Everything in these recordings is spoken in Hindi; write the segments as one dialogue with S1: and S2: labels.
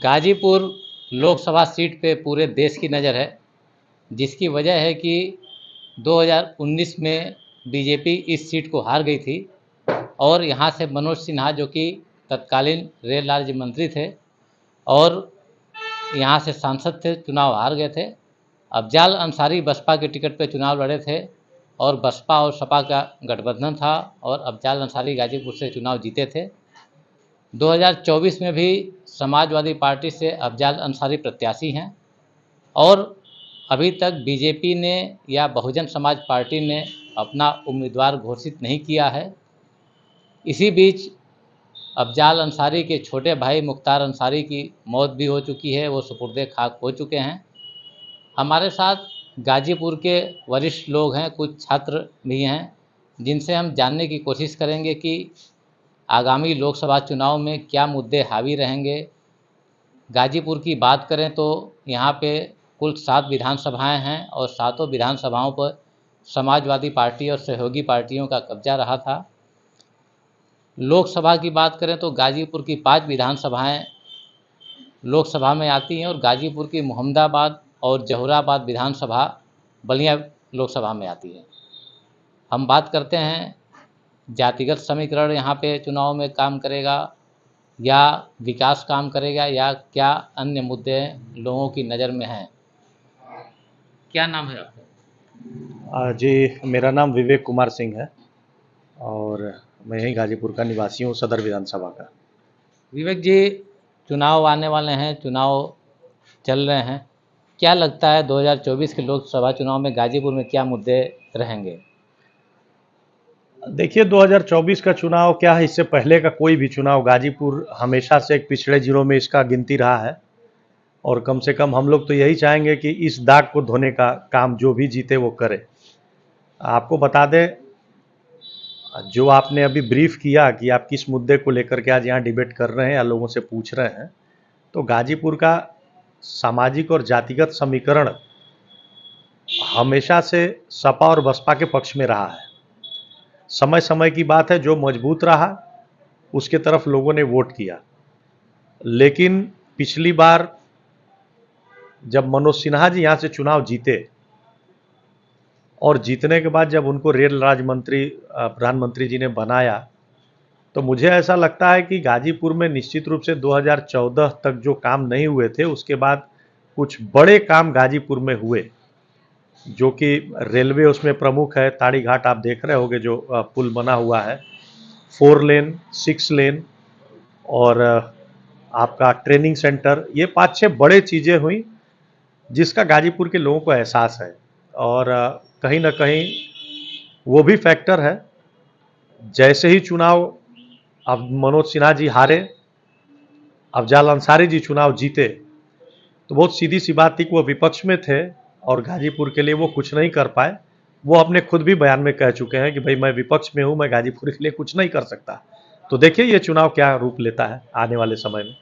S1: गाजीपुर लोकसभा सीट पे पूरे देश की नज़र है, जिसकी वजह है कि 2019 में बीजेपी इस सीट को हार गई थी और यहाँ से मनोज सिन्हा जो कि तत्कालीन रेल राज्य मंत्री थे और यहाँ से सांसद थे, चुनाव हार गए थे। अफजाल अंसारी बसपा के टिकट पे चुनाव लड़े थे और बसपा और सपा का गठबंधन था और अफजाल अंसारी गाजीपुर से चुनाव जीते थे। 2024 में भी समाजवादी पार्टी से अफजाल अंसारी प्रत्याशी हैं और अभी तक बीजेपी ने या बहुजन समाज पार्टी ने अपना उम्मीदवार घोषित नहीं किया है। इसी बीच अफजाल अंसारी के छोटे भाई मुख्तार अंसारी की मौत भी हो चुकी है, वो सुपुर्दे खाक हो चुके हैं। हमारे साथ गाजीपुर के वरिष्ठ लोग हैं, कुछ छात्र भी हैं, जिनसे हम जानने की कोशिश करेंगे कि आगामी लोकसभा चुनाव में क्या मुद्दे हावी रहेंगे। गाजीपुर की बात करें तो यहाँ पे कुल 7 विधानसभाएं हैं और सातों विधानसभाओं पर समाजवादी पार्टी और सहयोगी पार्टियों का कब्जा रहा था। लोकसभा की बात करें तो गाजीपुर की 5 विधानसभाएं लोकसभा में आती हैं और गाजीपुर की मोहम्मदाबाद और जहुराबाद विधानसभा बलिया लोकसभा में आती है। हम बात करते हैं जातिगत समीकरण यहाँ पे चुनाव में काम करेगा या विकास काम करेगा या क्या अन्य मुद्दे लोगों की नज़र में हैं। क्या नाम है आपका?
S2: जी, मेरा नाम विवेक कुमार सिंह है और मैं यहीं गाजीपुर का निवासी हूँ, सदर विधानसभा का।
S1: विवेक जी, चुनाव आने वाले हैं, चुनाव चल रहे हैं, क्या लगता है 2024 के लोकसभा चुनाव में गाजीपुर में क्या मुद्दे रहेंगे?
S2: देखिए, 2024 का चुनाव क्या है, इससे पहले का कोई भी चुनाव गाजीपुर हमेशा से एक पिछड़े जिलों में इसका गिनती रहा है और कम से कम हम लोग तो यही चाहेंगे कि इस दाग को धोने का काम जो भी जीते वो करे। आपको बता दें, जो आपने अभी ब्रीफ किया कि आप किस मुद्दे को लेकर के आज यहाँ डिबेट कर रहे हैं या लोगों से पूछ रहे हैं, तो गाजीपुर का सामाजिक और जातिगत समीकरण हमेशा से सपा और बसपा के पक्ष में रहा है। समय समय की बात है, जो मजबूत रहा उसके तरफ लोगों ने वोट किया, लेकिन पिछली बार जब मनोज सिन्हा जी यहाँ से चुनाव जीते और जीतने के बाद जब उनको रेल राज्य मंत्री प्रधानमंत्री जी ने बनाया, तो मुझे ऐसा लगता है कि गाजीपुर में निश्चित रूप से 2014 तक जो काम नहीं हुए थे उसके बाद कुछ बड़े काम गाजीपुर में हुए, जो कि रेलवे उसमें प्रमुख है। ताड़ी घाट आप देख रहे होंगे, जो पुल बना हुआ है, 4 लेन 6 लेन और आपका ट्रेनिंग सेंटर, ये 5-6 बड़े चीज़ें हुई जिसका गाजीपुर के लोगों को एहसास है और कहीं ना कहीं वो भी फैक्टर है। जैसे ही चुनाव अब मनोज सिन्हा जी हारे, अफजाल अंसारी जी चुनाव जीते, तो बहुत सीधी सी बात थी कि वो विपक्ष में थे और गाजीपुर के लिए वो कुछ नहीं कर पाए। वो अपने खुद भी बयान में कह चुके हैं कि भाई मैं विपक्ष में हूँ, मैं गाजीपुर के लिए कुछ नहीं कर सकता। तो देखिए ये चुनाव क्या रूप लेता है आने वाले समय में।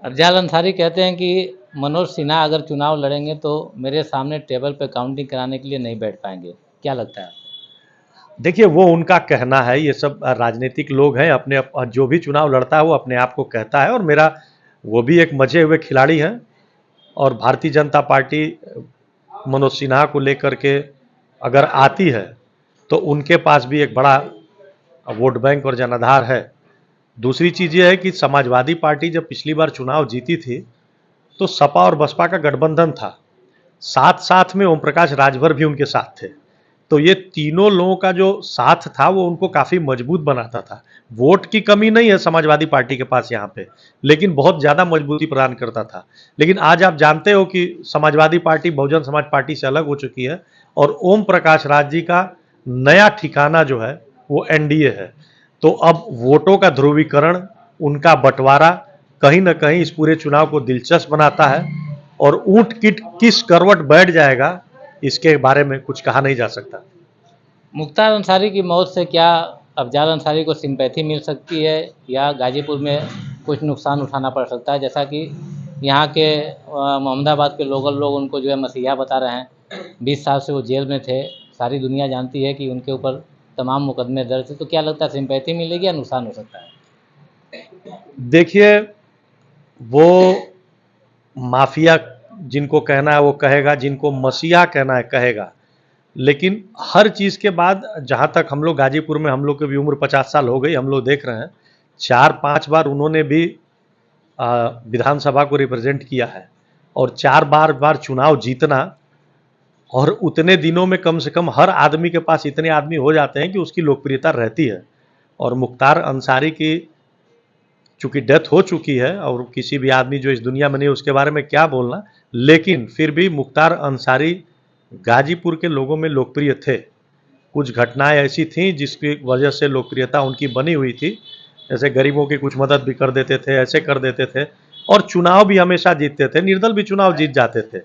S1: अफजाल अंसारी कहते हैं कि मनोज सिन्हा अगर चुनाव लड़ेंगे तो मेरे सामने टेबल पे काउंटिंग कराने के लिए नहीं बैठ पाएंगे, क्या लगता है?
S2: देखिए, वो उनका कहना है, ये सब राजनीतिक लोग हैं, अपने जो भी चुनाव लड़ता है वो अपने आप को कहता है और मेरा वो भी एक मजे हुए खिलाड़ी हैं और भारतीय जनता पार्टी मनोज सिन्हा को लेकर के अगर आती है तो उनके पास भी एक बड़ा वोट बैंक और जनाधार है। दूसरी चीज़ ये है कि समाजवादी पार्टी जब पिछली बार चुनाव जीती थी तो सपा और बसपा का गठबंधन था, साथ साथ में ओम प्रकाश राजभर भी उनके साथ थे, तो ये तीनों लोगों का जो साथ था वो उनको काफ़ी मजबूत बनाता था। वोट की कमी नहीं है समाजवादी पार्टी के पास यहाँ पे, लेकिन बहुत ज़्यादा मजबूती प्रदान करता था। लेकिन आज आप जानते हो कि समाजवादी पार्टी बहुजन समाज पार्टी से अलग हो चुकी है और ओम प्रकाश राज जी का नया ठिकाना जो है वो एनडीए है। तो अब वोटों का ध्रुवीकरण, उनका बंटवारा कहीं ना कहीं इस पूरे चुनाव को दिलचस्प बनाता है और ऊंट किट किस करवट बैठ जाएगा इसके बारे में कुछ कहा नहीं जा सकता।
S1: मुख्तार अंसारी की मौत से क्या अफजाल अंसारी को सिंपैथी मिल सकती है या गाजीपुर में कुछ नुकसान उठाना पड़ सकता है, जैसा कि यहाँ के मोहम्मदाबाद के लोकल लोग उनको जो है मसीहा बता रहे हैं। 20 साल से वो जेल में थे, सारी दुनिया जानती है कि उनके ऊपर तमाम मुकदमे दर्ज थे, तो क्या लगता है सिंपैथी मिलेगी या नुकसान हो सकता है?
S2: देखिए, वो माफिया जिनको कहना है वो कहेगा, जिनको मसीहा कहना है कहेगा, लेकिन हर चीज़ के बाद जहाँ तक हम लोग गाजीपुर में, हम लोग की भी उम्र 50 साल हो गई, हम लोग देख रहे हैं 4-5 बार उन्होंने भी विधानसभा को रिप्रेजेंट किया है और 4 बार चुनाव जीतना, और उतने दिनों में कम से कम हर आदमी के पास इतने आदमी हो जाते हैं कि उसकी लोकप्रियता रहती है। और मुख्तार अंसारी की चूंकि डेथ हो चुकी है और किसी भी आदमी जो इस दुनिया में नहीं उसके बारे में क्या बोलना, लेकिन फिर भी मुख्तार अंसारी गाजीपुर के लोगों में लोकप्रिय थे। कुछ घटनाएं ऐसी थीं जिसकी वजह से लोकप्रियता उनकी बनी हुई थी, जैसे गरीबों की कुछ मदद भी कर देते थे, ऐसे कर देते थे, और चुनाव भी हमेशा जीतते थे, निर्दल भी चुनाव जीत जाते थे।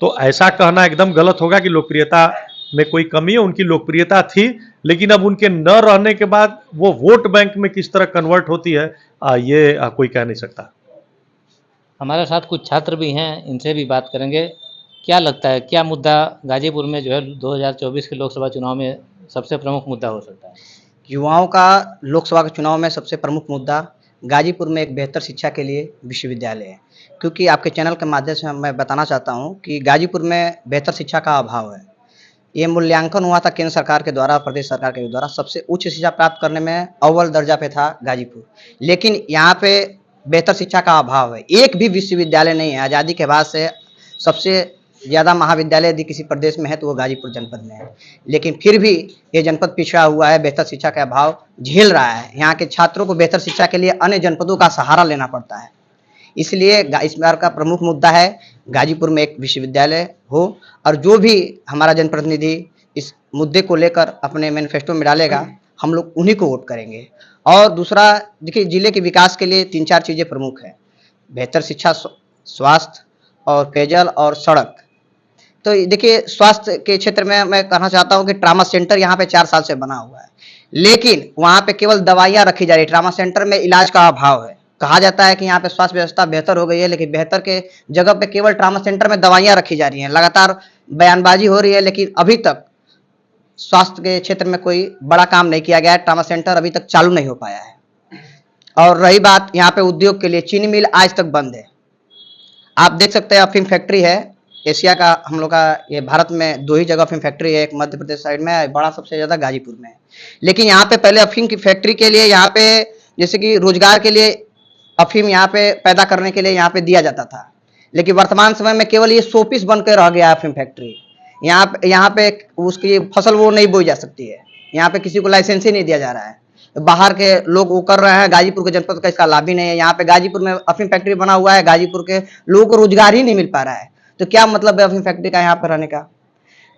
S2: तो ऐसा कहना एकदम गलत होगा कि लोकप्रियता में कोई कमी है, उनकी लोकप्रियता थी, लेकिन अब उनके न रहने के बाद वो वोट बैंक में किस तरह कन्वर्ट होती है ये कोई कह नहीं सकता।
S1: हमारे साथ कुछ छात्र भी हैं, इनसे भी बात करेंगे। क्या लगता है, क्या मुद्दा गाजीपुर में जो है 2024 के लोकसभा चुनाव में सबसे प्रमुख मुद्दा हो सकता है?
S3: युवाओं का लोकसभा के चुनाव में सबसे प्रमुख मुद्दा गाजीपुर में एक बेहतर शिक्षा के लिए विश्वविद्यालय है, क्योंकि आपके चैनल के माध्यम से मैं बताना चाहता हूं कि गाजीपुर में बेहतर शिक्षा का अभाव है। ये मूल्यांकन हुआ था केंद्र सरकार के द्वारा, प्रदेश सरकार के द्वारा, सबसे उच्च शिक्षा प्राप्त करने में अव्वल दर्जा पे था गाजीपुर, लेकिन यहाँ पे बेहतर शिक्षा का अभाव है। एक भी विश्वविद्यालय नहीं है। आज़ादी के बाद से सबसे ज़्यादा महाविद्यालय यदि किसी प्रदेश में है तो वो गाजीपुर जनपद में है, लेकिन फिर भी ये जनपद पिछड़ा हुआ है, बेहतर शिक्षा का अभाव झेल रहा है। यहाँ के छात्रों को बेहतर शिक्षा के लिए अन्य जनपदों का सहारा लेना पड़ता है। इसलिए इस बार का प्रमुख मुद्दा है गाजीपुर में एक विश्वविद्यालय हो, और जो भी हमारा जनप्रतिनिधि इस मुद्दे को लेकर अपने मैनिफेस्टो में डालेगा, हम लोग उन्हीं को वोट करेंगे। और दूसरा, देखिए, जिले के विकास के लिए 3-4 चीज़ें प्रमुख हैं: बेहतर शिक्षा, स्वास्थ्य और पेयजल और सड़क। तो देखिए, स्वास्थ्य के क्षेत्र में मैं कहना चाहता हूँ कि ट्रामा सेंटर यहाँ पे 4 साल से बना हुआ है, लेकिन वहाँ पे केवल दवाइयाँ रखी जा रही है। ट्रामा सेंटर में इलाज का अभाव है। कहा जाता है कि यहाँ पे स्वास्थ्य व्यवस्था बेहतर हो गई है, लेकिन बेहतर के जगह पे केवल ट्रामा सेंटर में दवाइयाँ रखी जा रही हैं। लगातार बयानबाजी हो रही है, लेकिन अभी तक स्वास्थ्य के क्षेत्र में कोई बड़ा काम नहीं किया गया है। ट्रामा सेंटर अभी तक चालू नहीं हो पाया है। और रही बात यहाँ पे उद्योग के लिए, चीनी मिल आज तक बंद है। आप देख सकते हैं, अफीम फैक्ट्री है एशिया का, हम लोग का ये भारत में 2 ही जगह अफीम फैक्ट्री है, एक मध्य प्रदेश साइड में है, बड़ा सबसे ज़्यादा गाजीपुर में है। लेकिन यहाँ पे पहले अफीम की फैक्ट्री के लिए, यहाँ पे जैसे कि रोजगार के लिए अफीम यहाँ पे पैदा करने के लिए यहाँ पे दिया जाता था, लेकिन वर्तमान समय में केवल ये शोपीस बन के रह गया है अफीम फैक्ट्री। यहाँ पे उसकी फसल वो नहीं बोई जा सकती है। यहाँ पे किसी को लाइसेंस ही नहीं दिया जा रहा है। बाहर के लोग वो कर रहे हैं, गाजीपुर के जनपद का इसका लाभ ही नहीं है। यहाँ पे गाजीपुर में अफीम फैक्ट्री बना हुआ है, गाजीपुर के लोगों को रोजगार ही नहीं मिल पा रहा है। तो क्या मतलब है अफीम फैक्ट्री का यहाँ पर रहने का?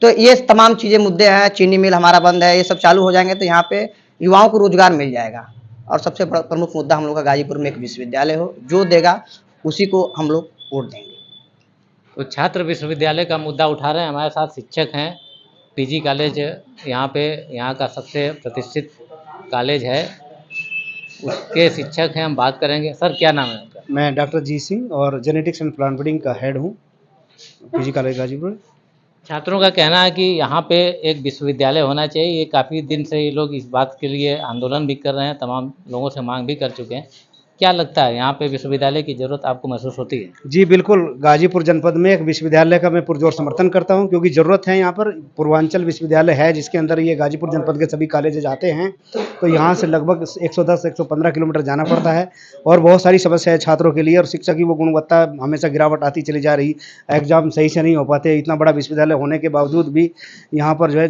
S3: तो ये तमाम चीजें मुद्दे हैं। चीनी मिल हमारा बंद है, ये सब चालू हो जाएंगे तो यहाँ पे युवाओं को रोजगार मिल जाएगा। और सबसे प्रमुख मुद्दा हम लोग का गाजीपुर में एक विश्वविद्यालय हो, जो देगा उसी को हम लोग वोट देंगे।
S1: तो छात्र विश्वविद्यालय का मुद्दा उठा रहे हैं। हमारे साथ शिक्षक हैं, पीजी कॉलेज यहाँ का सबसे प्रतिष्ठित कॉलेज है, उसके शिक्षक हैं, हम बात करेंगे। सर, क्या नाम है आपका?
S4: मैं डॉक्टर जी सिंह और जेनेटिक्स एंड प्लांट ब्रीडिंग का हेड हूँ, पीजी कॉलेज गाजीपुर।
S1: छात्रों का कहना है कि यहाँ पे एक विश्वविद्यालय होना चाहिए। ये काफ़ी दिन से ये लोग इस बात के लिए आंदोलन भी कर रहे हैं, तमाम लोगों से मांग भी कर चुके हैं। क्या लगता है, यहाँ पे विश्वविद्यालय की ज़रूरत आपको महसूस होती है?
S4: जी बिल्कुल, गाजीपुर जनपद में एक विश्वविद्यालय का मैं पुरजोर समर्थन करता हूँ, क्योंकि ज़रूरत है। यहाँ पर पूर्वांचल विश्वविद्यालय है जिसके अंदर ये गाजीपुर जनपद के सभी कॉलेज आते हैं, तो यहाँ से लगभग 110-115 किलोमीटर जाना पड़ता है और बहुत सारी समस्या है छात्रों के लिए। और शिक्षा की वो गुणवत्ता हमेशा गिरावट आती चली जा रही, एग्जाम सही से नहीं हो पाते। इतना बड़ा विश्वविद्यालय होने के बावजूद भी यहाँ पर जो है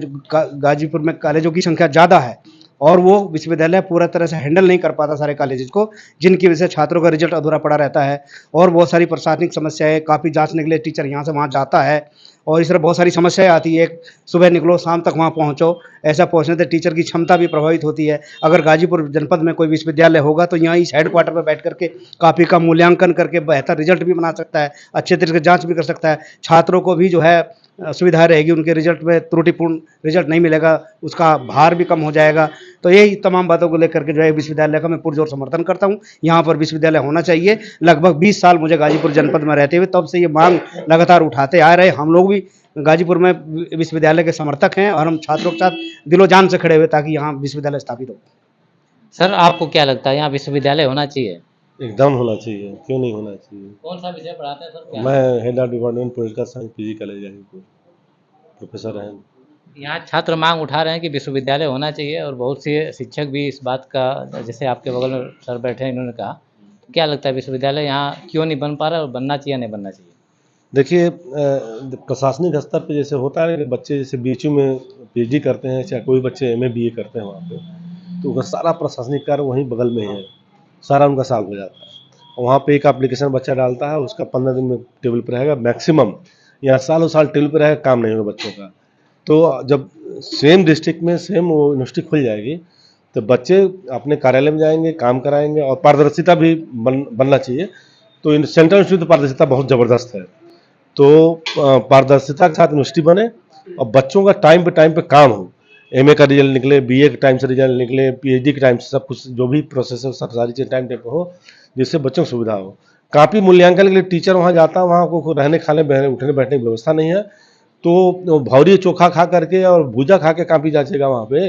S4: गाजीपुर में कॉलेजों की संख्या ज़्यादा है और वो विश्वविद्यालय पूरा तरह से हैंडल नहीं कर पाता सारे कॉलेजेस को, जिनकी वजह से छात्रों का रिजल्ट अधूरा पड़ा रहता है। और बहुत सारी प्रशासनिक समस्याएं, काफ़ी जांचने के लिए टीचर यहाँ से वहाँ जाता है और इस तरह बहुत सारी समस्याएं आती है। सुबह निकलो, शाम तक वहाँ पहुँचो, ऐसा पहुँचने से टीचर की क्षमता भी प्रभावित होती है। अगर गाजीपुर जनपद में कोई विश्वविद्यालय होगा तो यहाँ इस हेडक्वार्टर पर बैठ करके काफ़ी का मूल्यांकन करके बेहतर रिजल्ट भी बना सकता है, अच्छे तरीके से जाँच भी कर सकता है। छात्रों को भी जो है सुविधा रहेगी, उनके रिजल्ट में त्रुटिपूर्ण रिजल्ट नहीं मिलेगा, उसका भार भी कम हो जाएगा। तो यही तमाम बातों को लेकर के जो है विश्वविद्यालय का मैं पुरजोर समर्थन करता हूँ। यहाँ पर विश्वविद्यालय होना चाहिए। लगभग 20 साल मुझे गाजीपुर जनपद में रहते हुए तब से ये मांग लगातार उठाते आ रहे। हम लोग भी गाजीपुर में विश्वविद्यालय के समर्थक हैं और हम छात्रों के साथ दिलो जान से खड़े हुए ताकि यहाँ विश्वविद्यालय स्थापित हो।
S1: सर, आपको क्या लगता है, यहाँ विश्वविद्यालय होना चाहिए?
S5: एकदम होना चाहिए, क्यों नहीं होना चाहिए।
S1: कौन सा विषय पढ़ाते हैं सर, क्या?
S5: मैं head of department political science PG college Ghazipur, professor हैं।
S1: यहाँ छात्र मांग उठा रहे हैं कि विश्वविद्यालय होना चाहिए और बहुत से शिक्षक भी इस बात का, जैसे आपके बगल में सर बैठे हैं, इन्होंने कहा, तो क्या लगता है विश्वविद्यालय यहाँ क्यों नहीं बन पा रहा है और बनना चाहिए या नहीं बनना चाहिए?
S5: देखिए प्रशासनिक स्तर पे जैसे होता है कि बच्चे जैसे बीएचयू में पीएचडी करते हैं, चाहे कोई बच्चे एमए बीए करते हैं वहाँ पे, तो उनका सारा प्रशासनिक कार्य वहीं बगल में ही है, सारा उनका सॉल्व हो जाता है। वहाँ पे एक एप्लीकेशन बच्चा डालता है, उसका 15 दिन में टेबल पर रहेगा मैक्सिमम, या सालों साल टेबल पर रहेगा, काम नहीं होगा बच्चों का। तो जब सेम डिस्ट्रिक्ट में सेम वो यूनिवर्सिटी खुल जाएगी तो बच्चे अपने कार्यालय में जाएंगे, काम कराएंगे, और पारदर्शिता भी बनना चाहिए। तो सेंट्रल यूनिवर्सिटी तो पारदर्शिता बहुत ज़बरदस्त है, तो पारदर्शिता के साथ यूनिवर्सिटी बने और बच्चों का टाइम पे काम हो। एमए का रिजल्ट निकले, बीए के टाइम से रिजल्ट निकले, पीएचडी के टाइम से, सब कुछ जो भी प्रोसेस है सब सारी चीज़ टाइम पे हो, जिससे बच्चों को सुविधा हो। कापी मूल्यांकन के लिए टीचर वहाँ जाता है, वहाँ को रहने खाने उठने बैठने की व्यवस्था नहीं है, तो भौरी चोखा खा करके और भूजा खा के कापी जांचेगा वहाँ पे।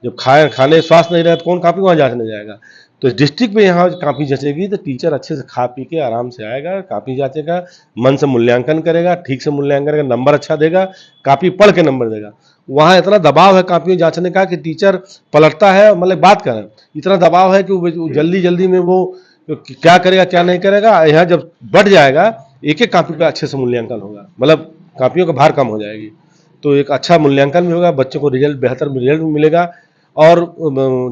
S5: जब खाने स्वास्थ्य नहीं रहे तो कौन कापी वहाँ जांचने जाएगा। तो डिस्ट्रिक्ट में यहाँ कापी जचेगी तो टीचर अच्छे से खा पी के आराम से आएगा, कापी जांचेगा, मन से मूल्यांकन करेगा, ठीक से मूल्यांकन करेगा, नंबर अच्छा देगा, कापी पढ़ के नंबर देगा। वहाँ इतना दबाव है कापी जांचने का कि टीचर पलटता है, मतलब बात करें, इतना दबाव है कि वो जल्दी जल्दी में वो क्या करेगा क्या नहीं करेगा। यहाँ जब बढ़ जाएगा, एक एक कापी का अच्छे से मूल्यांकन होगा, मतलब कापियों का भार कम हो जाएगी, तो एक अच्छा मूल्यांकन भी होगा, बच्चों को रिजल्ट बेहतर रिजल्ट भी मिलेगा। और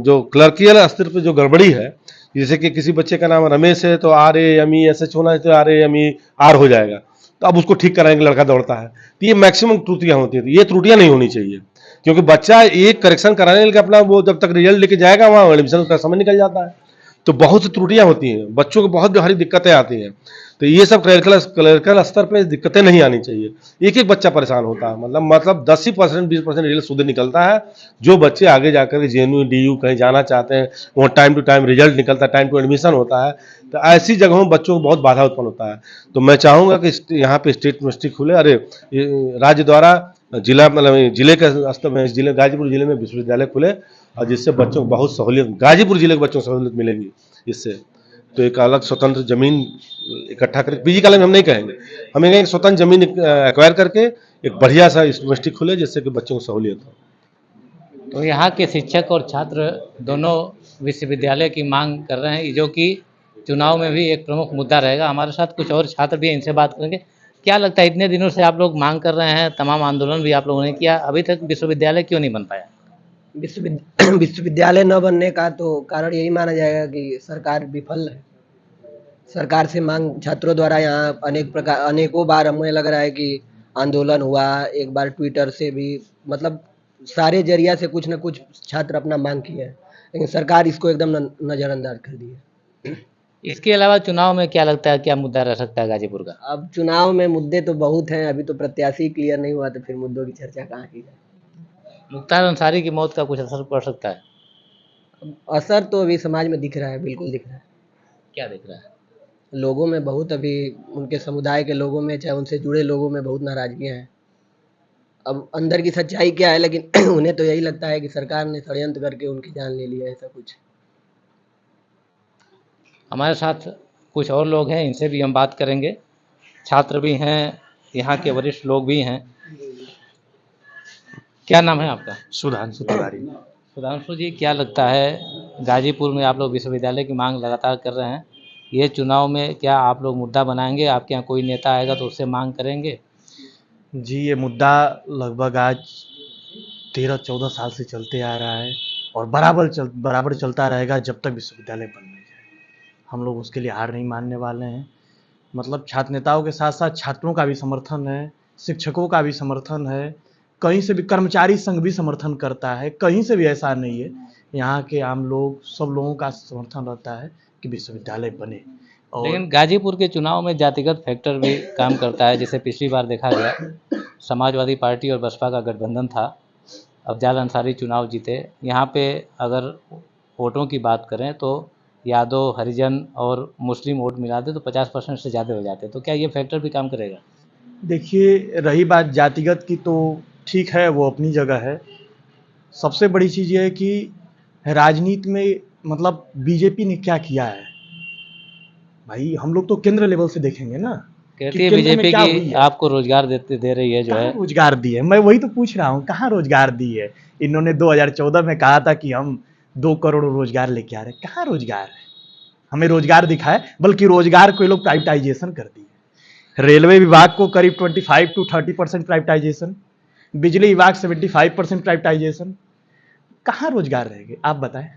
S5: जो क्लर्कियल स्तर पे जो गड़बड़ी है, जैसे कि किसी बच्चे का नाम रमेश है तो RAMESH होना है, तो RAMER हो जाएगा, तो अब उसको ठीक कराएंगे, लड़का दौड़ता है, तो ये मैक्सिमम त्रुटियां होती है। ये त्रुटियां नहीं होनी चाहिए, क्योंकि बच्चा एक करेक्शन कराने के अपना वो जब तक रिजल्ट लेके जाएगा वहाँ एडमिशन का समय निकल जाता है। तो बहुत सी त्रुटियां होती हैं, बच्चों को बहुत भारी दिक्कतें आती हैं। तो ये सब क्लरिकल स्तर पे दिक्कतें नहीं आनी चाहिए। एक एक बच्चा परेशान होता है, मतलब 10% 20% रिजल्ट शुद्ध निकलता है। जो बच्चे आगे जाकर के JNU DU कहीं जाना चाहते हैं, वहाँ टाइम टू टाइम रिजल्ट निकलता है, टाइम टू एडमिशन होता है, तो ऐसी जगहों में बच्चों को बहुत बाधा उत्पन्न होता है। तो मैं चाहूँगा कि यहाँ पे स्टेट यूनिवर्सिटी खुले, अरे राज्य द्वारा जिला, मतलब जिले के स्तर में, जिले गाजीपुर जिले में विश्वविद्यालय खुले, और जिससे बच्चों को बहुत सहूलियत, गाजीपुर जिले के बच्चों को सहूलियत मिलेगी इससे। तो एक अलग स्वतंत्र जमीन इकट्ठा करके, पीजी कॉलेज में हम नहीं कहेंगे, हमें कहेंगे स्वतंत्र जमीन एक्वायर करके एक बढ़िया सा यूनिवर्सिटी खुले, जिससे कि बच्चों को सहूलियत हो।
S1: तो यहाँ के शिक्षक और छात्र दोनों विश्वविद्यालय की मांग कर रहे हैं, जो कि चुनाव में भी एक प्रमुख मुद्दा रहेगा। हमारे साथ कुछ और छात्र भी हैं, इनसे बात करेंगे। क्या लगता है, इतने दिनों से आप लोग मांग कर रहे हैं, तमाम आंदोलन भी आप लोगों ने किया, अभी तक विश्वविद्यालय क्यों नहीं बन पाया?
S6: विश्वविद्यालय न बनने का तो कारण यही माना जाएगा कि सरकार विफल है। सरकार से मांग छात्रों द्वारा यहाँ अनेकों बार हमें लग रहा है कि आंदोलन हुआ, एक बार ट्विटर से भी, मतलब सारे जरिया से कुछ न कुछ छात्र अपना मांग किए हैं, लेकिन सरकार इसको एकदम नज़रअंदाज कर दी है।
S1: इसके अलावा चुनाव में क्या लगता है, क्या मुद्दा रह सकता है गाजीपुर का?
S6: अब चुनाव में मुद्दे तो बहुत हैं, अभी तो प्रत्याशी क्लियर नहीं हुआ, तो फिर मुद्दों की चर्चा कहाँ की जाए।
S1: मुख्तार अंसारी की मौत का कुछ असर पड़ सकता है?
S6: असर तो अभी समाज में दिख रहा है, बिल्कुल दिख रहा है।
S1: क्या दिख रहा है?
S6: लोगों में बहुत, अभी उनके समुदाय के लोगों में, चाहे उनसे जुड़े लोगों में बहुत नाराजगियाँ हैं। अब अंदर की सच्चाई क्या है, लेकिन उन्हें तो यही लगता है कि सरकार ने षड्यंत्र करके उनकी जान ले लिया, ऐसा कुछ।
S1: हमारे साथ कुछ और लोग हैं, इनसे भी हम बात करेंगे। छात्र भी हैं, यहाँ के वरिष्ठ लोग भी हैं। क्या नाम है आपका?
S7: सुधांशु तिवारी।
S1: सुधांशु जी, क्या लगता है, गाजीपुर में आप लोग विश्वविद्यालय की मांग लगातार कर रहे हैं, ये चुनाव में क्या आप लोग मुद्दा बनाएंगे? आपके यहाँ कोई नेता आएगा तो उससे मांग करेंगे?
S7: जी, ये मुद्दा लगभग आज 13-14 साल से चलते आ रहा है और बराबर चलता रहेगा जब तक विश्वविद्यालय बन नहीं जाए। हम लोग उसके लिए हार नहीं मानने वाले हैं। मतलब छात्र नेताओं के साथ साथ छात्रों का भी समर्थन है, शिक्षकों का भी समर्थन है, कहीं से भी कर्मचारी संघ भी समर्थन करता है, कहीं से भी ऐसा नहीं है। यहाँ के आम लोग, सब लोगों का समर्थन रहता है कि विश्वविद्यालय बने। और
S1: लेकिन गाजीपुर के चुनाव में जातिगत फैक्टर भी काम करता है। जैसे पिछली बार देखा गया, समाजवादी पार्टी और बसपा का गठबंधन था, अफजाल अंसारी चुनाव जीते। यहाँ पे अगर वोटों की बात करें तो यादव, हरिजन और मुस्लिम वोट मिला दे तो 50% से ज़्यादा हो जाते। तो क्या ये फैक्टर भी काम करेगा?
S7: देखिए, रही बात जातिगत की, तो ठीक है, वो अपनी जगह है। सबसे बड़ी चीज़ ये है कि राजनीति में, मतलब बीजेपी ने क्या किया है, भाई हम लोग तो केंद्र लेवल से देखेंगे ना
S1: कहती
S7: कि
S1: है
S7: केंद्र में
S1: बीजेपी
S7: क्या हुई
S1: की
S7: है।
S1: आपको रोजगार दे रही है जो
S7: कहाँ
S1: है।
S7: रोजगार दी है, मैं वही तो पूछ रहा हूँ, कहाँ रोजगार दी है। इन्होंने 2014 में कहा था कि हम 2 करोड़ रोजगार लेके आ रहे हैं, कहाँ रोजगार है, हमें रोजगार दिखाए। बल्कि रोजगार को ये लोग प्राइवेटाइजेशन कर दिए। रेलवे विभाग को करीब 25 to 30% प्राइवेटाइजेशन, बिजली विभाग 75% प्राइवेटाइजेशन, कहाँ रोजगार रहेंगे आप बताएं।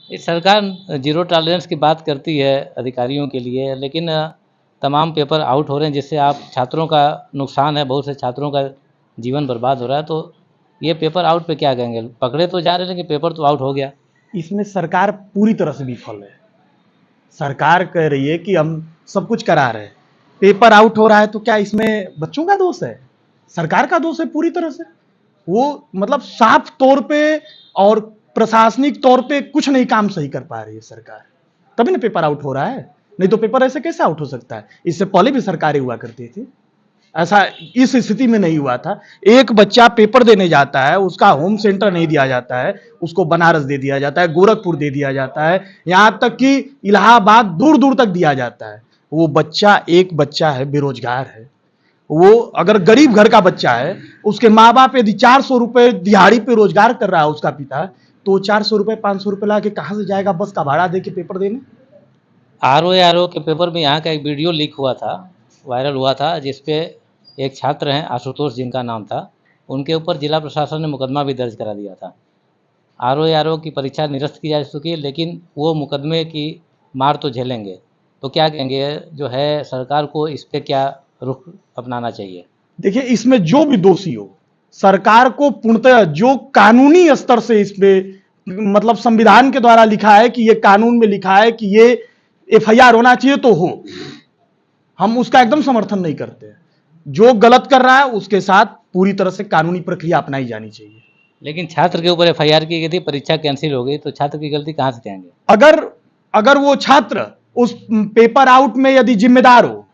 S1: ये सरकार जीरो टॉलरेंस की बात करती है अधिकारियों के लिए, लेकिन तमाम पेपर आउट हो रहे हैं, जिससे आप छात्रों का नुकसान है, बहुत से छात्रों का जीवन बर्बाद हो रहा है। तो ये पेपर आउट पे क्या कहेंगे? पकड़े तो जा रहे हैं कि पेपर तो आउट हो गया।
S7: इसमें सरकार पूरी तरह से विफल है। सरकार कह रही है कि हम सब कुछ करा रहे हैं, पेपर आउट हो रहा है, तो क्या इसमें बच्चों का दोष है? सरकार का दोष है पूरी तरह से। वो मतलब साफ तौर पे और प्रशासनिक तौर पे कुछ नहीं काम सही कर पा रही है सरकार, तभी ना पेपर आउट हो रहा है। नहीं तो पेपर ऐसे कैसे आउट हो सकता है? इससे पहले भी सरकारें हुआ करती थी, ऐसा इस स्थिति में नहीं हुआ था। एक बच्चा पेपर देने जाता है, उसका होम सेंटर नहीं दिया जाता है, उसको बनारस दे दिया जाता है, गोरखपुर दे दिया जाता है, यहां तक कि इलाहाबाद दूर दूर तक दिया जाता है। वो बच्चा एक बच्चा है, बेरोजगार है, वो अगर गरीब घर का बच्चा है, उसके माँ बाप यदि 400 रुपए दिहाड़ी पे रोजगार कर रहा है उसका पिता, तो 400 रुपए 500 रुपए ला के कहां से जाएगा बस का भाड़ा दे के पेपर देने?
S1: आरओ के पेपर में यहाँ का एक वीडियो लीक हुआ था, वायरल हुआ था, जिसपे एक छात्र हैं आशुतोष जिनका नाम था, उनके ऊपर जिला प्रशासन ने मुकदमा भी दर्ज करा दिया था। आरओ की परीक्षा निरस्त की जा चुकी है, लेकिन वो मुकदमे की मार तो झेलेंगे। तो क्या कहेंगे, जो है सरकार को इस पे क्या रुख अपनाना चाहिए?
S7: देखिए, इसमें जो भी दोषी हो, सरकार को पूर्णतः जो कानूनी स्तर से इस पे मतलब संविधान के द्वारा लिखा है कि ये कानून में लिखा है कि ये एफआईआर होना चाहिए तो हो, हम उसका एकदम समर्थन नहीं करते। जो गलत कर रहा है उसके साथ पूरी तरह से कानूनी प्रक्रिया अपनाई जानी चाहिए।
S1: लेकिन छात्र के ऊपर एफआईआर की गई थी, परीक्षा कैंसिल हो गई, तो छात्र की गलती कहाँ से कहेंगे?
S7: अगर वो छात्र उस पेपर आउट में यदि जिम्मेदार हो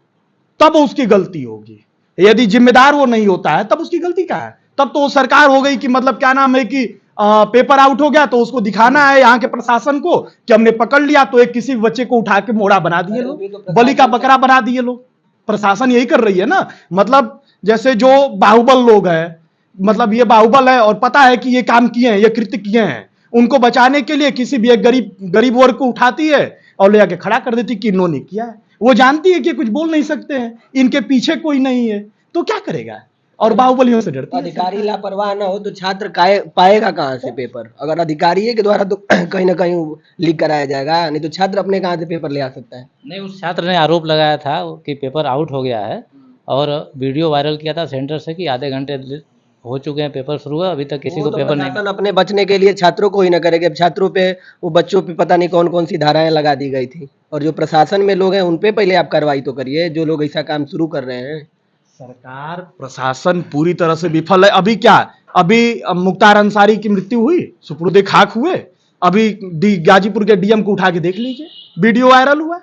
S7: तब उसकी गलती होगी, यदि जिम्मेदार वो नहीं होता है तब उसकी गलती क्या है? तब तो सरकार हो गई कि मतलब क्या नाम है कि पेपर आउट हो गया तो उसको दिखाना है यहाँ के प्रशासन को कि हमने पकड़ लिया, तो एक किसी बच्चे को उठा के मोड़ा बना दिए लोग, बलि का बकरा बना दिए लोग। प्रशासन यही कर रही है ना। मतलब जैसे जो बाहुबल लोग हैं, मतलब ये बाहुबल है और पता है कि ये काम किए हैं, ये कृत्य किए हैं, उनको बचाने के लिए किसी भी एक गरीब वर्ग को उठाती है और ले आके खड़ा कर देती कि इन्होंने किया है। वो जानती है कि कुछ बोल नहीं सकते हैं, इनके पीछे कोई नहीं है, तो क्या करेगा? और बाहुबलियों से डरती है।
S6: अधिकारी लापरवाह ना हो तो छात्र पाएगा कहाँ से पेपर? अगर अधिकारी के द्वारा तो कहीं ना कहीं लीक कराया जाएगा, नहीं तो छात्र अपने कहाँ से पेपर ले आ सकता है?
S1: नहीं, उस छात्र ने आरोप लगाया था कि पेपर आउट हो गया है और वीडियो वायरल किया था सेंटर से कि आधे घंटे हो चुके हैं, पेपर शुरू है, अभी तक किसी को पेपर नहीं।
S6: प्रशासन अपने बचने के लिए छात्रों को ही ना करेगा, छात्रों पे वो बच्चों पे पता नहीं कौन कौन सी धाराएं लगा दी गई थी, और जो प्रशासन में लोग हैं उन पे पहले आप कार्रवाई तो करिए, जो लोग ऐसा काम शुरू कर रहे हैं।
S7: सरकार प्रशासन पूरी तरह से विफल है। अभी मुख्तार अंसारी की मृत्यु हुई, सुपुर्दे खाक हुए, अभी गाजीपुर के डीएम को उठा के देख लीजिए, वीडियो वायरल हुआ।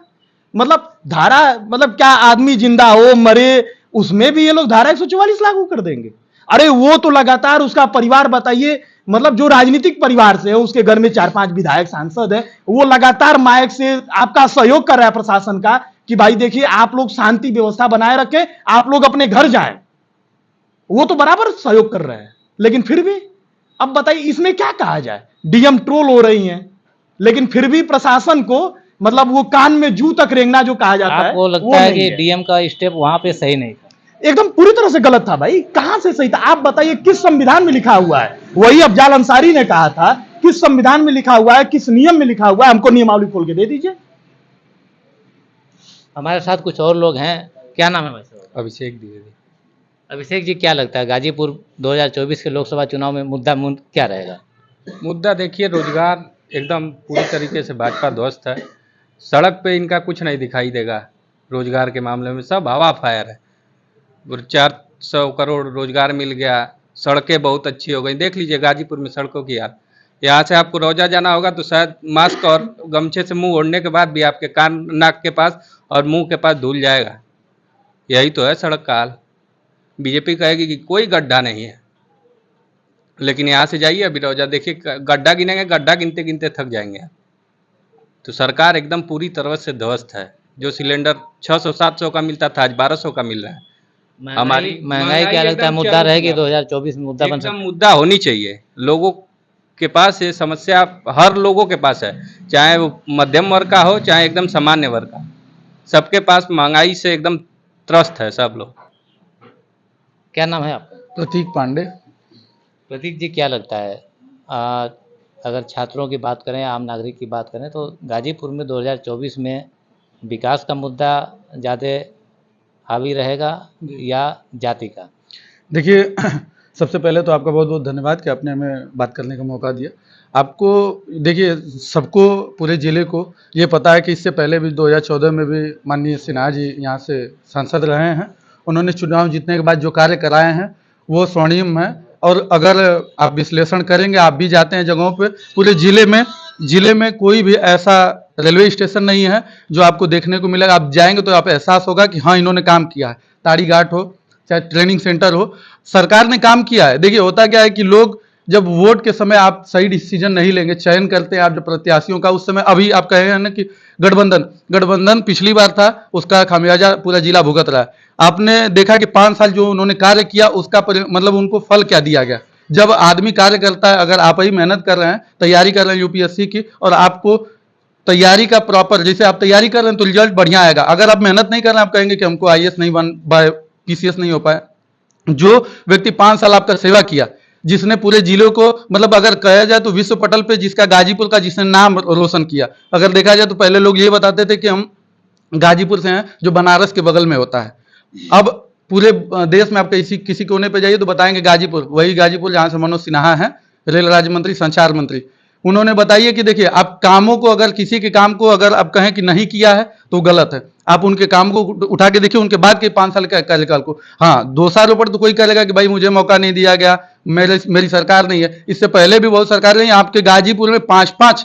S7: मतलब धारा, मतलब क्या आदमी जिंदा हो मरे उसमें भी ये लोग धारा 144 लागू कर देंगे? अरे वो तो लगातार उसका परिवार बताइए, मतलब जो राजनीतिक परिवार से है, उसके घर में 4-5 विधायक सांसद है, वो लगातार माइक से आपका सहयोग कर रहा है प्रशासन का कि भाई देखिए आप लोग शांति व्यवस्था बनाए रखें, आप लोग अपने घर जाएं। वो तो बराबर सहयोग कर रहे हैं, लेकिन फिर भी अब बताइए इसमें क्या कहा जाए? डीएम ट्रोल हो रही हैं, लेकिन फिर भी प्रशासन को मतलब वो कान में जू तक रेंगना जो कहा जाता है,
S1: वो लगता है कि डीएम का स्टेप वहां पे सही नहीं था,
S7: एकदम पूरी तरह से गलत था। भाई कहां से सही था? आप बताइए किस संविधान में लिखा हुआ है? वही अफजाल अंसारी ने कहा था, किस संविधान में लिखा हुआ है, किस नियम में लिखा हुआ है? हमको नियमावली खोल के दे दीजिए।
S1: हमारे साथ कुछ और लोग हैं, क्या नाम है भाई साहब?
S8: अभिषेक द्विवेदी।
S1: अभिषेक जी, क्या लगता है गाजीपुर 2024 के लोकसभा चुनाव में मुद्दा क्या रहेगा?
S8: मुद्दा देखिए, रोजगार एकदम पूरी तरीके से भाजपा ध्वस्त है। सड़क पे इनका कुछ नहीं दिखाई देगा, रोजगार के मामले में सब हवा फायर है। 400 करोड़ रोजगार मिल गया, सड़कें बहुत अच्छी हो गई। देख लीजिए गाजीपुर में सड़कों की हाल, यहाँ से आपको रोजा जाना होगा तो शायद मास्क और गमछे से मुंह ओढ़ने के बाद भी आपके कान नाक के पास और मुंह के पास धूल जाएगा। यही तो है सड़क का हाल। बीजेपी कहेगी कि कोई गड्ढा नहीं है, लेकिन यहाँ से जाइए अभी रोजा देखिए, गड्ढा गिनेंगे, गड्ढा गिनते गिनते थक जाएंगे। तो सरकार एकदम पूरी तरह से ध्वस्त है। जो सिलेंडर 600-700 का मिलता था, आज 1200 का मिल रहा है।
S1: महंगाई क्या लगता है मुद्दा रहेगी 2024 में मुद्दा बन
S8: एकदम
S1: सकता है?
S8: मुद्दा होनी चाहिए। लोगों के पास ये समस्या हर लोगों के पास है, चाहे वो मध्यम वर्ग का हो, चाहे एकदम सामान्य वर्ग का, सबके पास महंगाई से एकदम त्रस्त है सब लोग।
S1: क्या नाम है आपका?
S9: प्रतीक पांडे।
S1: प्रतीक जी, क्या लगता है अगर छात्रों की बात करें, आम नागरिक की बात करें, तो गाजीपुर में 2024 में विकास का मुद्दा ज़्यादा हावी रहेगा या जाति का?
S9: देखिए सबसे पहले तो आपका बहुत बहुत धन्यवाद कि आपने हमें बात करने का मौका दिया। आपको देखिए, सबको पूरे ज़िले को ये पता है कि इससे पहले भी 2014 में भी माननीय सिन्हा जी यहाँ से सांसद रहे हैं। उन्होंने चुनाव जीतने के बाद जो कार्य कराए हैं वो स्वर्णिम है। और अगर आप विश्लेषण करेंगे, आप भी जाते हैं जगहों पे, पूरे ज़िले में कोई भी ऐसा रेलवे स्टेशन नहीं है जो आपको देखने को मिलेगा। आप जाएंगे तो आप एहसास होगा कि हाँ, इन्होंने काम किया है। ताड़ी घाट हो चाहे ट्रेनिंग सेंटर हो, सरकार ने काम किया है। देखिए होता क्या है कि लोग जब वोट के समय आप सही डिसीजन नहीं लेंगे, चयन करते हैं आप जो प्रत्याशियों का, उस समय अभी आप कहे हैं ना कि गठबंधन पिछली बार था, उसका खामियाजा पूरा जिला भुगत रहा है। आपने देखा कि 5 साल जो उन्होंने कार्य किया उसका मतलब उनको फल क्या दिया गया। जब आदमी कार्य करता है, अगर आप ही मेहनत कर रहे हैं, तैयारी कर रहे हैं यूपीएससी की, और आपको तैयारी का प्रॉपर, जैसे आप तैयारी कर रहे हैं तो रिजल्ट बढ़िया आएगा। अगर आप मेहनत नहीं कर रहे हैं, आप कहेंगे कि हमको आईएएस नहीं बन पाए, पीसीएस नहीं हो पाए। जो व्यक्ति 5 साल आपका सेवा किया, जिसने पूरे जिले को, मतलब अगर कहा जाए तो विश्व पटल पे जिसका गाजीपुर का जिसने नाम रोशन किया, अगर देखा जाए तो पहले लोग ये बताते थे कि हम गाजीपुर से हैं, जो बनारस के बगल में होता है। अब पूरे देश में आप किसी कोने पे जाइए तो बताएंगे गाजीपुर, वही गाजीपुर जहां से मनोज सिन्हा है, रेल राज्य मंत्री, संचार मंत्री। उन्होंने बताइए कि देखिए, आप कामों को, अगर किसी के काम को अगर आप कहें कि नहीं किया है तो गलत है। आप उनके काम को उठा के देखिए, उनके बाद के 5 साल के कार्यकाल को। हाँ, 2 सालों पर तो कोई कहेगा कि भाई मुझे मौका नहीं दिया गया, मेरी सरकार नहीं है। इससे पहले भी बहुत सरकार रही, आपके गाजीपुर में 5-5,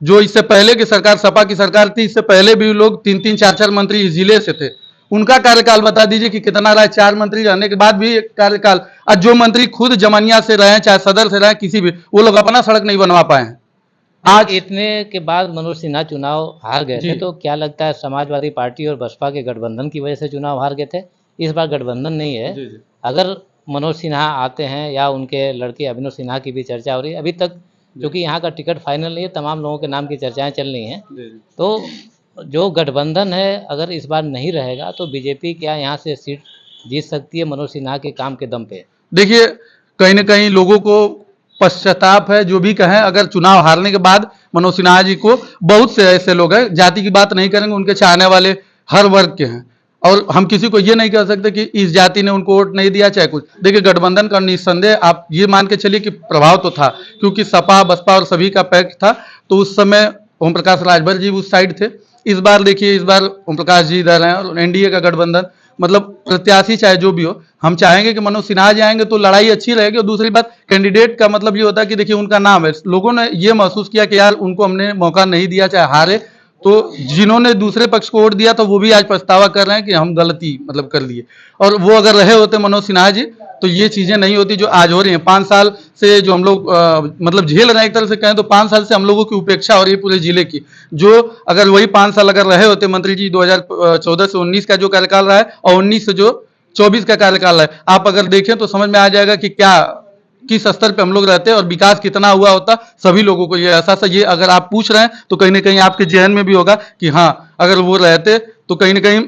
S9: जो इससे पहले की सरकार सपा की सरकार थी, इससे पहले भी लोग 3-3, 4-4 मंत्री इस जिले से थे। उनका कार्यकाल बता दीजिए कि कितना रहा है। 4 मंत्री रहने के बाद भी एक कार्यकाल। आज जो मंत्री खुद जमानिया से रहे, चाहे सदर से रहे, किसी भी, वो लोग अपना सड़क नहीं बनवा पाए हैं।
S1: आज इतने के बाद मनोज सिन्हा चुनाव हार गए थे, तो क्या लगता है समाजवादी पार्टी और बसपा के गठबंधन की वजह से चुनाव हार गए थे? इस बार गठबंधन नहीं है। अगर मनोज सिन्हा आते हैं, या उनके लड़के अभिनव सिन्हा की भी चर्चा हो रही है, अभी तक क्योंकि यहाँ का टिकट फाइनल नहीं है, तमाम लोगों के नाम की चर्चाएं चल रही हैं, तो जो गठबंधन है अगर इस बार नहीं रहेगा तो बीजेपी क्या यहाँ से सीट जीत सकती है मनोज सिन्हा के काम के दम पे?
S9: देखिए, कहीं ना कहीं लोगों को पश्चाताप है, जो भी कहें। अगर चुनाव हारने के बाद मनोज सिन्हा जी को, बहुत से ऐसे लोग हैं, जाति की बात नहीं करेंगे, उनके चाहने वाले हर वर्ग के हैं, और हम किसी को ये नहीं कह सकते कि इस जाति ने उनको वोट नहीं दिया, चाहे कुछ। देखिए, गठबंधन का निस्संदेह आप ये मान के चलिए कि प्रभाव तो था, क्योंकि सपा बसपा और सभी का पैक्ट था, तो उस समय ओम प्रकाश राजभर जी उस साइड थे। इस बार देखिए, इस बार ओम प्रकाश जी इधर हैं, और एनडीए का गठबंधन, मतलब प्रत्याशी चाहे जो भी हो, हम चाहेंगे कि मनोज सिन्हा जी आएंगे तो लड़ाई अच्छी रहेगी। और दूसरी बात, कैंडिडेट का मतलब ये होता है कि देखिए उनका नाम है, लोगों ने ये महसूस किया कि यार उनको हमने मौका नहीं दिया, चाहे हारे, तो जिन्होंने दूसरे पक्ष को वोट दिया तो वो भी आज पछतावा कर रहे हैं कि हम गलती मतलब कर लिए। और वो अगर रहे होते मनोज सिन्हा जी, तो ये चीजें नहीं होती जो आज हो रही हैं। 5 साल से जो हम लोग मतलब झेल रहे हैं, एक तरह से कहें तो 5 साल से हम लोगों की उपेक्षा हो रही है पूरे जिले की। जो अगर वही 5 साल अगर रहे होते मंत्री जी, 2014 से 19 का जो कार्यकाल रहा है, और 19 से जो 24 का कार्यकाल है, आप अगर देखें तो समझ में आ जाएगा कि क्या, किस स्तर पे हम लोग रहते हैं और विकास कितना हुआ होता। सभी लोगों को ये एहसास है। ये अगर आप पूछ रहे हैं तो कहीं ना कहीं आपके जहन में भी होगा कि हाँ, अगर वो रहते तो कहीं ना कहीं।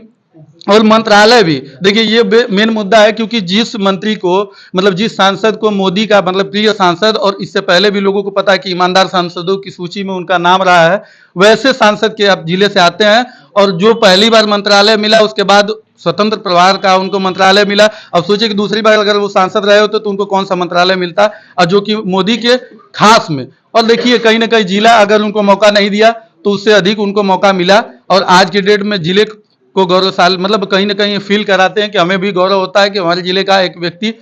S9: और मंत्रालय भी देखिए, ये मेन मुद्दा है, क्योंकि जिस मंत्री को, मतलब जिस सांसद को मोदी का मतलब प्रिय सांसद, और इससे पहले भी लोगों को पता है कि ईमानदार सांसदों की सूची में उनका नाम रहा है, वैसे सांसद के आप जिले से आते हैं, और जो पहली बार मंत्रालय मिला, उसके बाद स्वतंत्र प्रभार का उनको मंत्रालय मिला। अब सोचिए कि दूसरी बार अगर वो सांसद रहे होते तो उनको कौन सा मंत्रालय मिलता, और जो कि मोदी के खास में। और देखिए, कहीं ना कहीं जिला अगर उनको मौका नहीं दिया तो उससे अधिक उनको मौका मिला, और आज के डेट में जिले को गौरवशाली, मतलब कहीं ना कहीं फील कराते हैं कि हमें भी गौरव होता है कि हमारे जिले का एक व्यक्ति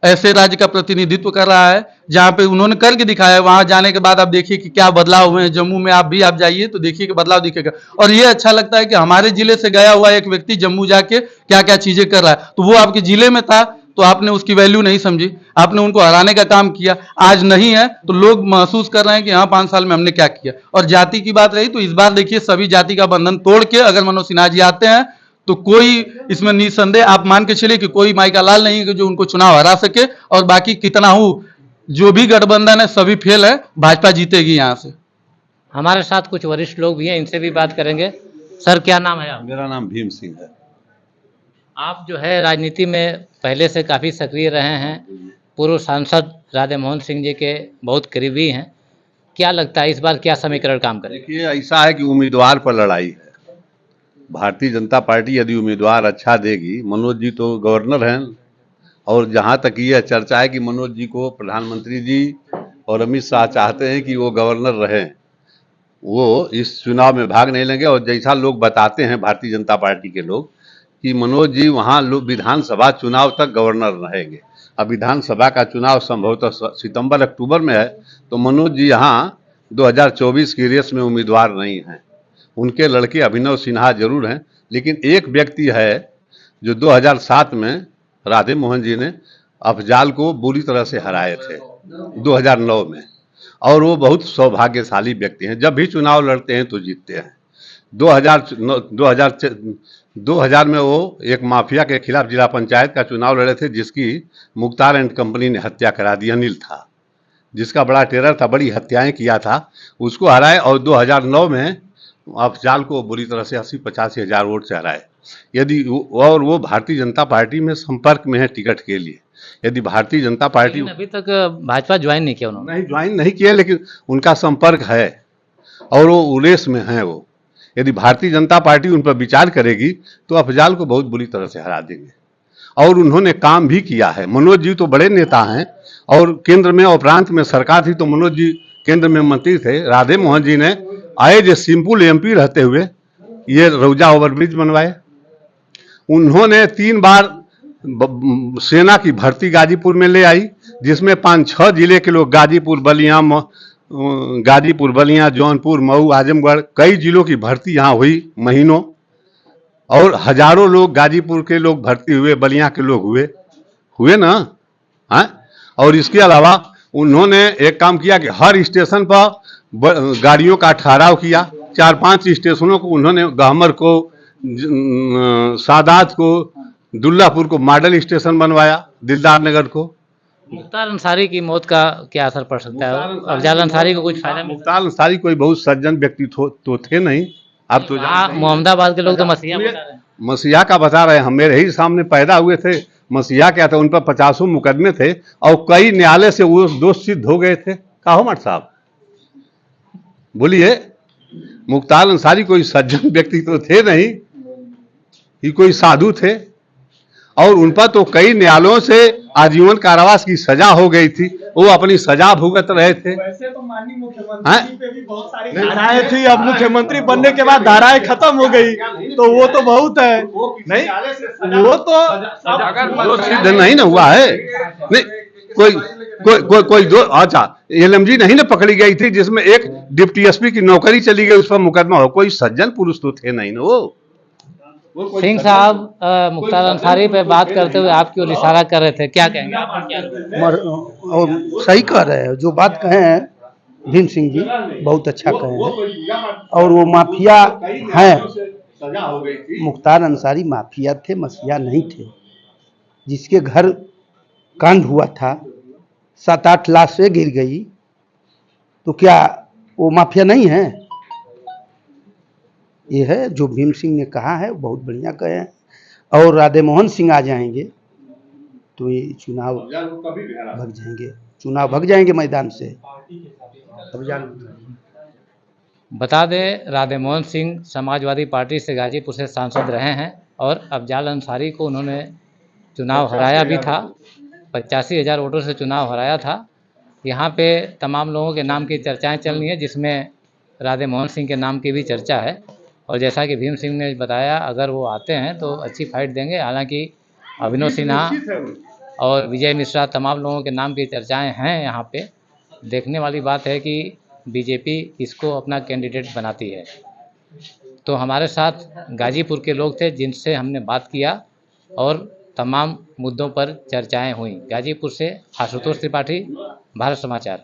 S9: ऐसे राज्य का प्रतिनिधित्व कर रहा है जहां पे उन्होंने करके दिखाया है। वहां जाने के बाद आप देखिए कि क्या बदलाव हुए हैं। जम्मू में आप जाइए तो देखिए कि बदलाव दिखेगा, और ये अच्छा लगता है कि हमारे जिले से गया हुआ एक व्यक्ति जम्मू जाके क्या क्या चीजें कर रहा है। तो वो आपके जिले में था तो आपने उसकी वैल्यू नहीं समझी, आपने उनको हराने का काम किया। आज नहीं है तो लोग महसूस कर रहे हैं कि हाँ 5 साल में हमने क्या किया। और जाति की बात रही तो इस बार देखिए सभी जाति का बंधन तोड़ के अगर मनोज सिन्हा जी आते हैं तो कोई इसमें निसंदेह आप मान के चलिए कि कोई माइका लाल नहीं है जो उनको चुनाव हरा सके। और बाकी कितना हो जो भी गठबंधन है सभी फेल है, भाजपा जीतेगी यहाँ से।
S1: हमारे साथ कुछ वरिष्ठ लोग भी हैं, इनसे भी बात करेंगे। सर क्या नाम है आप?
S10: मेरा नाम भीम सिंह है।
S1: आप जो है राजनीति में पहले से काफ़ी सक्रिय रहे हैं, पूर्व सांसद राधे मोहन सिंह जी के बहुत करीबी हैं। क्या लगता है इस बार क्या समीकरण काम करेगा?
S10: देखिए ऐसा है कि उम्मीदवार पर लड़ाई है। भारतीय जनता पार्टी यदि उम्मीदवार अच्छा देगी, मनोज जी तो गवर्नर हैं और जहां तक ये चर्चा है कि मनोज जी को प्रधानमंत्री जी और अमित शाह चाहते हैं कि वो गवर्नर रहें, वो इस चुनाव में भाग नहीं लेंगे। और जैसा लोग बताते हैं भारतीय जनता पार्टी के लोग कि मनोज जी वहाँ विधानसभा चुनाव तक गवर्नर रहेंगे। अब विधानसभा का चुनाव संभवतः सितंबर अक्टूबर में है, तो मनोज जी यहाँ 2024 की रेस में उम्मीदवार नहीं हैं। उनके लड़के अभिनव सिन्हा जरूर हैं, लेकिन एक व्यक्ति है जो 2007 में राधे मोहन जी ने अफजाल को बुरी तरह से हराए थे 2009 में, और वो बहुत सौभाग्यशाली व्यक्ति हैं। जब भी चुनाव लड़ते हैं तो जीतते हैं। 2000 में वो एक माफिया के खिलाफ जिला पंचायत का चुनाव लड़े थे, जिसकी मुख्तार एंड कंपनी ने हत्या करा दी। अनिल था जिसका बड़ा टेरर था, बड़ी हत्याएं किया था, उसको हराए। और 2009 में अफजाल को बुरी तरह से 80-85 हज़ार वोट से हराए। यदि और वो भारतीय जनता पार्टी में संपर्क में है टिकट के लिए। यदि भारतीय जनता पार्टी
S1: अभी तक भाजपा ज्वाइन नहीं किया उन्होंने।
S10: नहीं ज्वाइन नहीं किया, लेकिन उनका संपर्क है और वो उरेस में है। वो यदि भारतीय जनता पार्टी उन पर विचार करेगी तो अफजाल को बहुत बुरी तरह से हरा देंगे। और उन्होंने काम भी किया है। मनोज जी तो बड़े नेता हैं और केंद्र में और प्रांत में सरकार थी तो मनोज जी केंद्र में मंत्री थे। राधे मोहन जी ने एज ए सिंपल एमपी रहते हुए ये रौजा ओवरब्रिज बनवाए। उन्होंने 3 बार सेना की भर्ती गाजीपुर में ले आई, जिसमें 5-6 जिले के लोग गाजीपुर बलिया, जौनपुर, मऊ, आजमगढ़, कई जिलों की भर्ती यहाँ हुई महीनों। और हजारों लोग गाजीपुर के लोग भर्ती हुए, बलिया के लोग हुए ना। और इसके अलावा उन्होंने एक काम किया कि हर स्टेशन पर गाड़ियों का ठहराव किया। 4-5 स्टेशनों को उन्होंने गहमर को, सादात को, दुल्लापुर को मॉडल स्टेशन बनवाया, दिलदार नगर को।
S1: मुख्तार अंसारी की मौत का क्या असर पड़ सकता है? अफजाल अंसारी को कुछ फायदा?
S10: मुख्तार अंसारी कोई बहुत सज्जन व्यक्ति तो थे नहीं। अब तो
S1: मोहम्मदाबाद के लोग तो मसीहा बता रहे हैं।
S10: मसीहा का बता रहे हैं। हम मेरे ही सामने पैदा हुए थे। मसीहा क्या था, उन पर 50 मुकदमे थे और कई न्यायालय से वो दोष सिद्ध हो गए थे। कहो मट साहब बोलिए, मुख्तार अंसारी कोई सज्जन व्यक्ति तो थे नहीं, ये कोई साधु थे। और उन पर तो कई न्यायालयों से आजीवन कारावास की सजा हो गई थी, वो अपनी सजा भुगत रहे थे।
S11: वैसे तो माननीय मुख्यमंत्री पे भी बहुत सारी धाराएं थी, अब मुख्यमंत्री बनने के बाद धाराएं खत्म हो गई, तो वो तो बहुत है। नहीं वो तो
S10: सिद्ध नहीं ना हुआ है। नहीं कोई दो अच्छा एलएमजी नहीं ना पकड़ी गई थी, जिसमें एक डिप्टी एसपी की नौकरी चली गई, उस पर मुकदमा हो। कोई सज्जन पुरुष तो थे नहीं ना वो।
S1: सिंह साहब मुख्तार अंसारी पे बात करते हुए आपकी ओर इशारा कर रहे थे, क्या कहेंगे आप?
S4: और सही कह रहे हैं, जो बात कहे हैं भीम सिंह जी बहुत अच्छा कहे हैं। और वो माफिया हैं, मुख्तार अंसारी माफिया थे, मसीहा नहीं थे। जिसके घर कांड हुआ था, 7-8 लाशें गिर गई, तो क्या वो माफिया नहीं है? ये है जो भीम सिंह ने कहा है, बहुत बढ़िया कहे हैं। और राधे मोहन सिंह आ जाएंगे तो ये चुनाव भग जाएंगे मैदान से।
S1: बता दें राधे मोहन सिंह समाजवादी पार्टी से गाजीपुर से सांसद रहे हैं और अफजाल अंसारी को उन्होंने चुनाव हराया भी था, 85,000 वोटों से चुनाव हराया था। यहाँ पे तमाम लोगों के नाम की चर्चाएं चल रही हैं, जिसमें राधे मोहन सिंह के नाम की भी चर्चा है। और जैसा कि भीम सिंह ने बताया, अगर वो आते हैं तो अच्छी फाइट देंगे। हालांकि अभिनव सिन्हा और विजय मिश्रा तमाम लोगों के नाम की चर्चाएं हैं यहाँ पे। देखने वाली बात है कि बीजेपी किसको अपना कैंडिडेट बनाती है। तो हमारे साथ गाजीपुर के लोग थे जिनसे हमने बात किया और तमाम मुद्दों पर चर्चाएं हुई। गाजीपुर से आशुतोष त्रिपाठी, भारत समाचार।